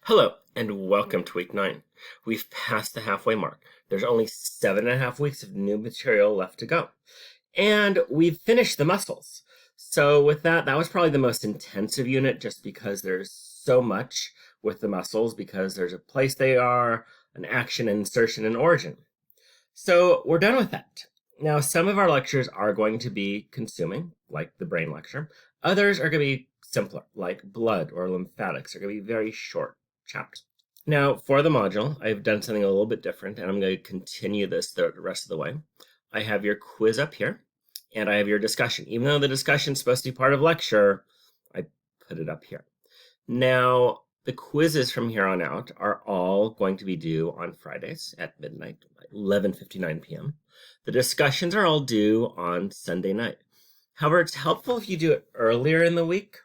Hello, and welcome to week 9. We've passed the halfway mark. There's only 7.5 weeks of new material left to go. And we've finished the muscles. So with that was probably the most intensive unit just because there's so much with the muscles, because there's a place they are, an action, an insertion, and origin. So we're done with that. Now, some of our lectures are going to be consuming, like the brain lecture. Others are going to be simpler, like blood or lymphatics. They're going to be very short chapters. Now, for the module, I've done something a little bit different, and I'm going to continue this the rest of the way. I have your quiz up here, and I have your discussion. Even though the discussion is supposed to be part of lecture, I put it up here. Now, the quizzes from here on out are all going to be due on Fridays at midnight, 11:59 p.m. The discussions are all due on Sunday night. However, it's helpful if you do it earlier in the week.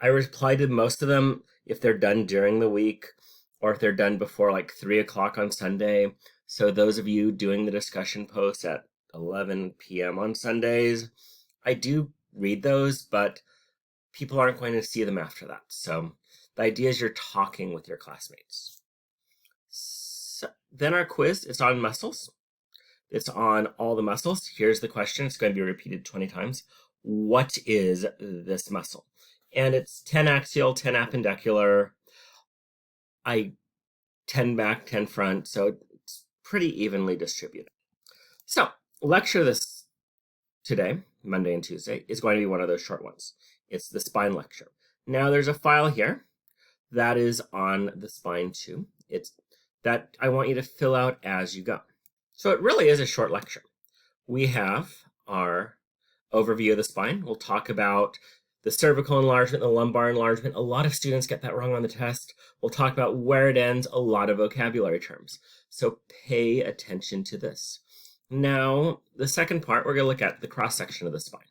I reply to most of them if they're done during the week or if they're done before like 3 o'clock on Sunday. So those of you doing the discussion posts at 11 p.m. on Sundays, I do read those, but people aren't going to see them after that. So the idea is you're talking with your classmates. So then our quiz is on muscles. It's on all the muscles. Here's the question. It's going to be repeated 20 times. What is this muscle? And it's 10 axial, 10 appendicular, 10 back, 10 front. So it's pretty evenly distributed. So lecture this today, Monday and Tuesday, is going to be one of those short ones. It's the spine lecture. Now there's a file here that is on the spine too. It's that I want you to fill out as you go. So it really is a short lecture. We have our overview of the spine. We'll talk about the cervical enlargement, the lumbar enlargement. A lot of students get that wrong on the test. We'll talk about where it ends, a lot of vocabulary terms. So pay attention to this. Now, the second part, we're going to look at the cross-section of the spine.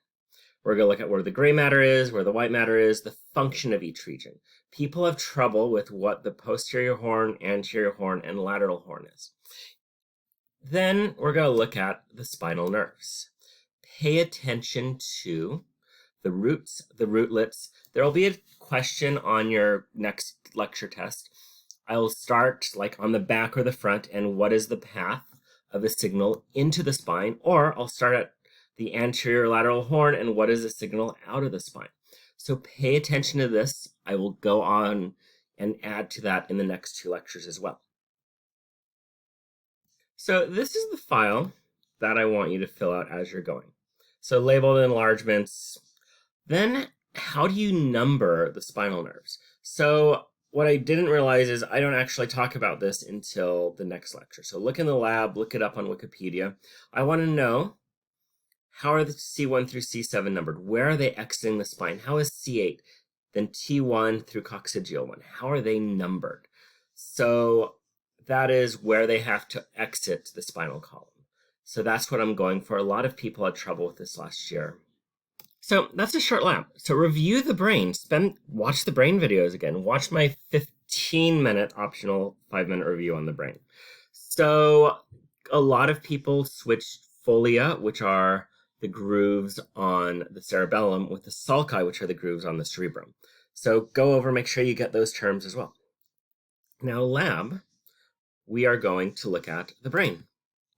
We're going to look at where the gray matter is, where the white matter is, the function of each region. People have trouble with what the posterior horn, anterior horn, and lateral horn is. Then we're going to look at the spinal nerves. Pay attention to the roots, the rootlets. There will be a question on your next lecture test. I will start like on the back or the front, and what is the path of a signal into the spine, or I'll start at the anterior lateral horn, and what is the signal out of the spine. So pay attention to this. I will go on and add to that in the next 2 lectures as well. So this is the file that I want you to fill out as you're going. So label the enlargements. Then how do you number the spinal nerves? So what I didn't realize is I don't actually talk about this until the next lecture. So look in the lab, look it up on Wikipedia. I want to know, how are the C1 through C7 numbered? Where are they exiting the spine? How is C8? Then T1 through coccygeal 1. How are they numbered? So that is where they have to exit the spinal column. So that's what I'm going for. A lot of people had trouble with this last year. So that's a short lab. So review the brain. Watch the brain videos again. Watch my 15-minute optional 5-minute review on the brain. So a lot of people switched folia, which are the grooves on the cerebellum, with the sulci, which are the grooves on the cerebrum. So go over, make sure you get those terms as well. Now lab, we are going to look at the brain,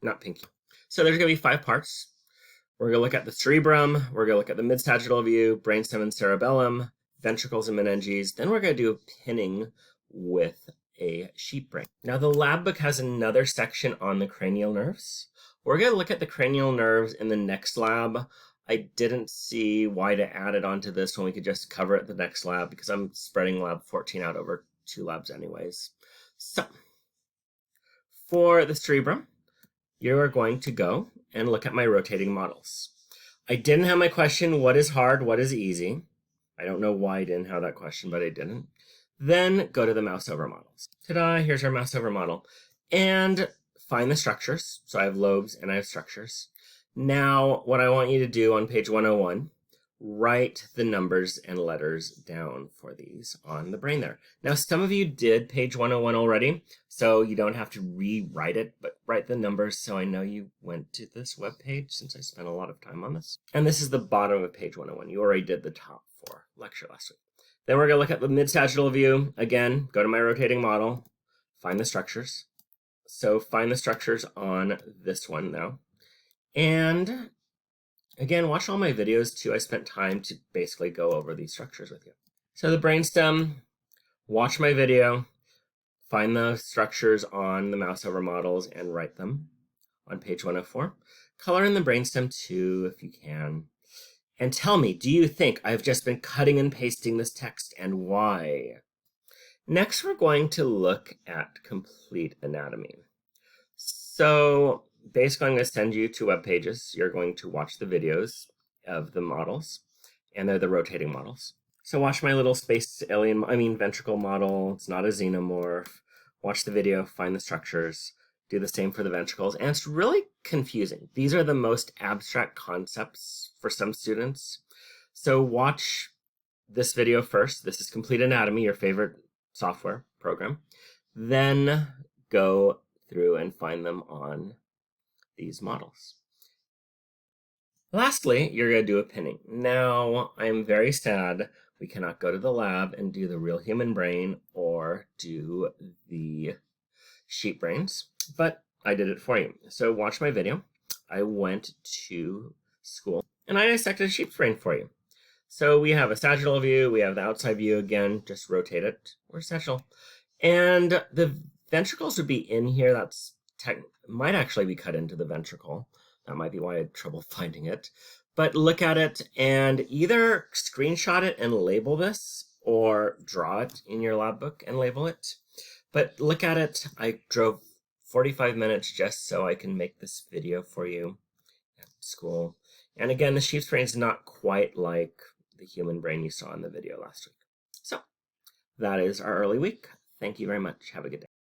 not pinky. So there's going to be 5 parts. We're going to look at the cerebrum, we're going to look at the mid-sagittal view, brainstem and cerebellum, ventricles and meninges. Then we're going to do a pinning with a sheep brain. Now the lab book has another section on the cranial nerves. We're going to look at the cranial nerves in the next lab. I didn't see why to add it onto this when we could just cover it the next lab, because I'm spreading lab 14 out over 2 labs anyways. So for the cerebrum, you are going to go and look at my rotating models. I didn't have my question, what is hard, what is easy? I don't know why I didn't have that question, but I didn't. Then go to the mouse over models. Ta-da, here's our mouse over model. And find the structures. So I have lobes and I have structures. Now, what I want you to do on page 101, write the numbers and letters down for these on the brain there. Now, some of you did page 101 already, so you don't have to rewrite it, but write the numbers so I know you went to this web page, since I spent a lot of time on this. And this is the bottom of page 101. You already did the top 4 lecture last week. Then we're going to look at the mid-sagittal view. Again, go to my rotating model, find the structures. So find the structures on this one now. And again, watch all my videos too. I spent time to basically go over these structures with you. So the brainstem, watch my video, find the structures on the mouse over models and write them on page 104. Color in the brainstem too if you can. And tell me, do you think I've just been cutting and pasting this text, and why? Next, we're going to look at complete anatomy. So basically, I'm going to send you to web pages. You're going to watch the videos of the models, and they're the rotating models. So watch my little ventricle model. It's not a xenomorph. Watch the video, find the structures, do the same for the ventricles, and it's really confusing. These are the most abstract concepts for some students. So watch this video first. This is Complete Anatomy, your favorite software program. Then go through and find them on these models. Lastly, you're going to do a pinning. Now, I'm very sad we cannot go to the lab and do the real human brain or do the sheep brains, but I did it for you. So watch my video. I went to school and I dissected a sheep's brain for you. So we have a sagittal view, we have the outside view again, just rotate it. Where's sagittal? And the ventricles would be in here. That's might actually be cut into the ventricle. That might be why I had trouble finding it. But look at it and either screenshot it and label this or draw it in your lab book and label it. But look at it. I drove 45 minutes just so I can make this video for you at school. And again, the sheep's brain is not quite like the human brain you saw in the video last week. So that is our early week. Thank you very much. Have a good day.